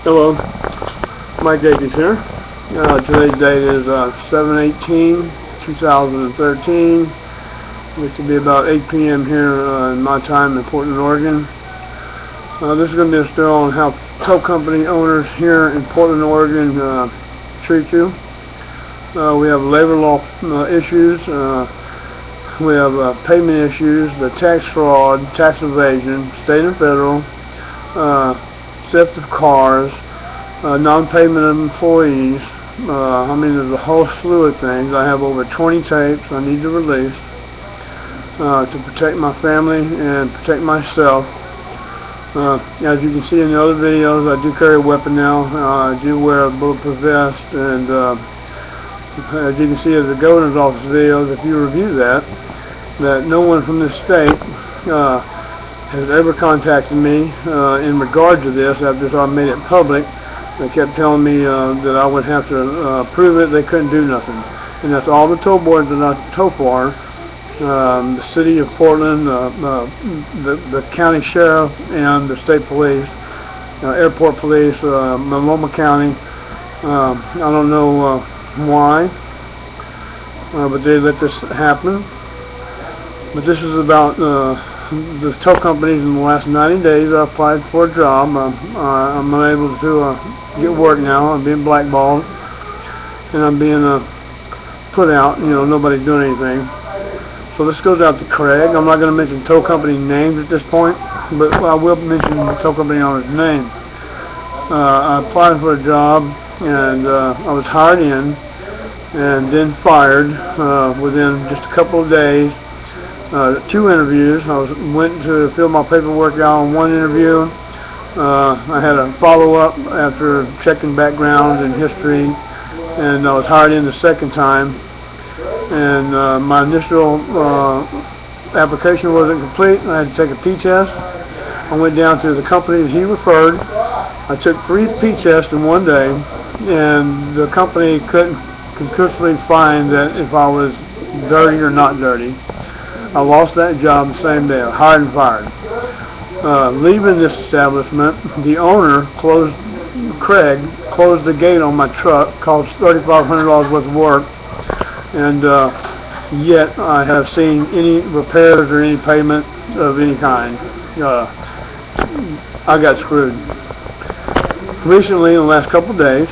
Hello, Mike Akins here. Today's date is 7/18/2013, which will be about 8 p.m. here in my time in Portland, Oregon. This is going to be a story on how tow company owners here in Portland, Oregon treat you. We have labor law issues, we have payment issues, the tax fraud, tax evasion, state and federal, theft of cars, non-payment of employees. There's a whole slew of things. I have over 20 tapes I need to release to protect my family and protect myself. As you can see in the other videos, I do carry a weapon now. I do wear a bulletproof vest, and as you can see in the governor's office videos, if you review that no one from this state has ever contacted me in regard to this after I made it public. They kept telling me that I would have to prove it. They couldn't do nothing. And that's all the tow boards that I tow for. The city of Portland, the county sheriff, and the state police, airport police, Multnomah County. I don't know why, but they let this happen. But this is about the tow companies. In the last 90 days, I applied for a job. I'm unable to get work now. I'm being blackballed, and I'm being put out. Nobody's doing anything. So this goes out to Craig. I'm not going to mention tow company names at this point, but I will mention the tow company owner's name. I applied for a job, and I was hired in, and then fired within just a couple of days. 2 interviews. I went to fill my paperwork out on 1 interview. I had a follow-up after checking background and history, and I was hired in the second time. And my initial application wasn't complete. I had to take a P-test. I went down to the company that he referred. I took 3 P-tests in 1 day, and the company couldn't conclusively find that if I was dirty or not dirty. I lost that job the same day. I was hired and fired. Leaving this establishment, the owner Craig closed the gate on my truck, cost $3,500 worth of work, and yet I have seen any repairs or any payment of any kind. I got screwed. Recently, in the last couple of days,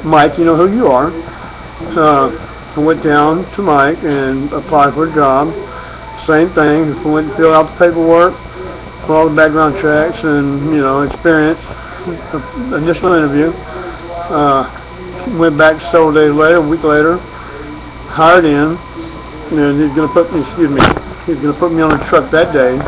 Mike, you know who you are, I went down to Mike and applied for a job. Same thing. I went and filled out the paperwork for all the background checks and experience. Initial interview. Went back several days later, a week later. Hired in, and he's going to put me. He's going to put me on a truck that day.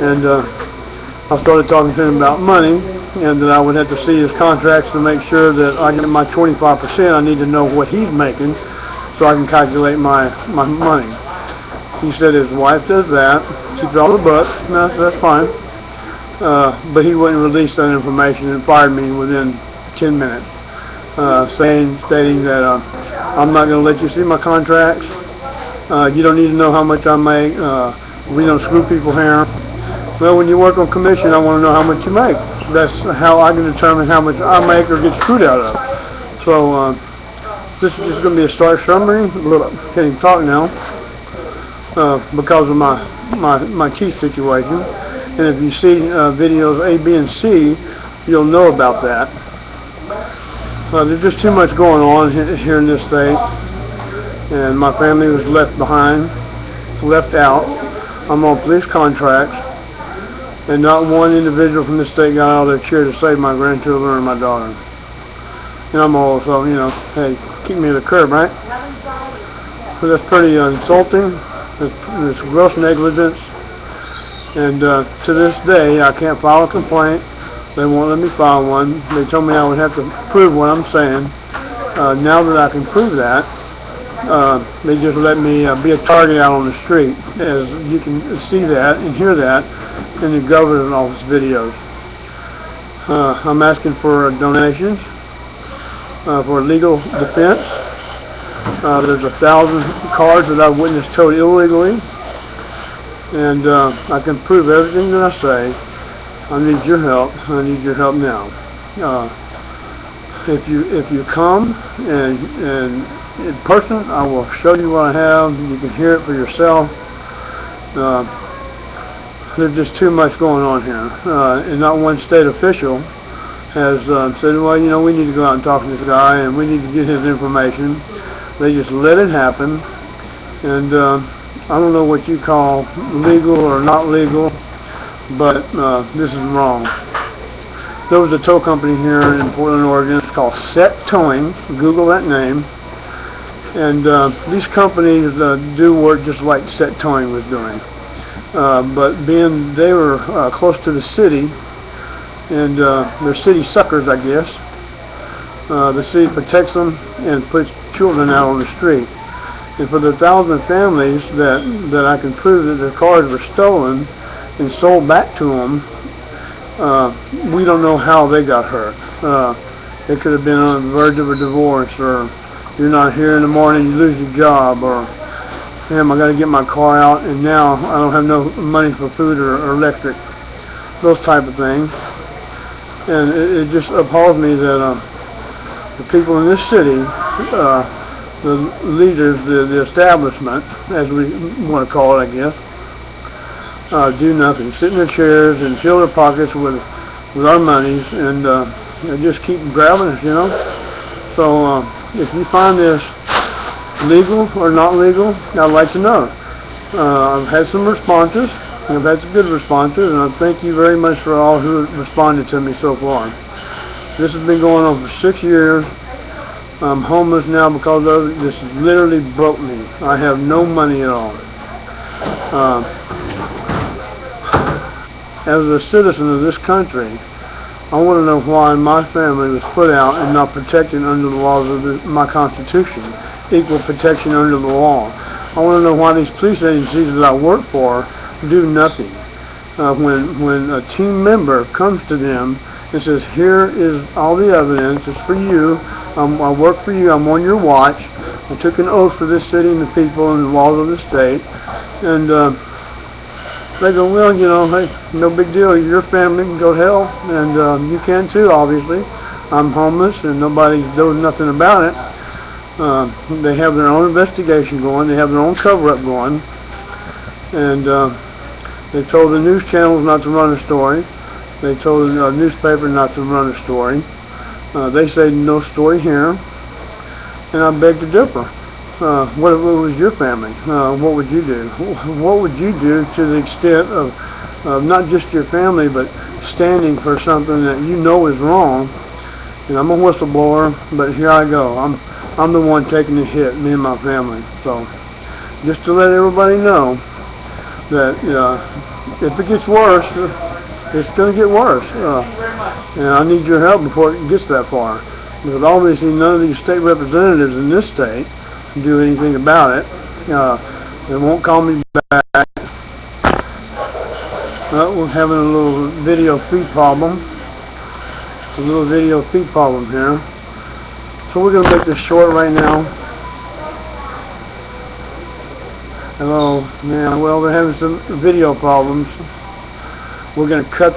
And I started talking to him about money, and that I would have to see his contracts to make sure that I get my 25%. I need to know what he's making, so I can calculate my money. He said his wife does that. She draws the books. No, that's fine. But he wouldn't release that information and fired me within 10 minutes, stating that I'm not going to let you see my contracts. You don't need to know how much I make. We don't screw people here. Well, when you work on commission, I want to know how much you make. So that's how I can determine how much I make or get screwed out of. So this is just going to be a short summary. Can't even talk now because of my teeth situation. And if you see videos A, B, and C, you'll know about that. There's just too much going on here in this state, and my family was left behind, left out. I'm on police contracts, and not one individual from this state got out of their chair to save my grandchildren or my daughter. And I'm old, so hey, keep me to the curb, right? So that's pretty insulting. It's gross negligence, and to this day I can't file a complaint. They won't let me file one. They told me I would have to prove what I'm saying. Now that I can prove that, they just let me be a target out on the street. As you can see that and hear that in the governor's office videos. I'm asking for donations for legal defense. There's 1,000 cars that I've witnessed towed illegally, and I can prove everything that I say. I need your help. I need your help now. If you come and in person, I will show you what I have. You can hear it for yourself. There's just too much going on here, and not one state official has said, well, you know, we need to go out and talk to this guy, and we need to get his information. They just let it happen, and I don't know what you call legal or not legal, but this is wrong. There was a tow company here in Portland, Oregon. It's called Set Towing. Google that name. And these companies do work just like Set Towing was doing. But being they were close to the city, and they're city suckers, I guess, the city protects them and puts children out on the street. And for the 1,000 families that I can prove that their cars were stolen and sold back to them, we don't know how they got hurt. They could have been on the verge of a divorce, or you're not here in the morning, you lose your job, or damn, I got to get my car out and now I don't have no money for food or electric, those type of things. And it just appalls me that the people in this city, the leaders, the establishment, as we want to call it, I guess, do nothing. Sit in their chairs and fill their pockets with our monies, and just keep grabbing us, you know. So if you find this legal or not legal, I'd like to know. I've had some responses. I've had some good responses, and I thank you very much for all who have responded to me so far. This has been going on for 6 years. I'm homeless now because of it. This literally broke me. I have no money at all. As a citizen of this country, I want to know why my family was put out and not protected under the laws of my Constitution. Equal protection under the law. I want to know why these police agencies that I work for do nothing. When a team member comes to them and says, here is all the evidence, it's for you, I work for you, I'm on your watch, I took an oath for this city and the people and the laws of the state, and they go, well, you know, hey, no big deal, your family can go to hell, and you can too, obviously. I'm homeless and nobody knows nothing about it. They have their own investigation going, they have their own cover-up going, and they told the news channels not to run a story. They told the newspaper not to run a story. They say no story here, and I beg to differ. What was your family? What would you do? What would you do to the extent of not just your family, but standing for something that you know is wrong? And I'm a whistleblower, but here I go. I'm the one taking the hit, me and my family. So, just to let everybody know that if it gets worse, it's going to get worse. And I need your help before it gets that far. Because obviously none of these state representatives in this state do anything about it. They won't call me back. We're having a little video feed problem. Here. So we're going to make this short right now. Hello, man. Well, we're having some video problems. We're going to cut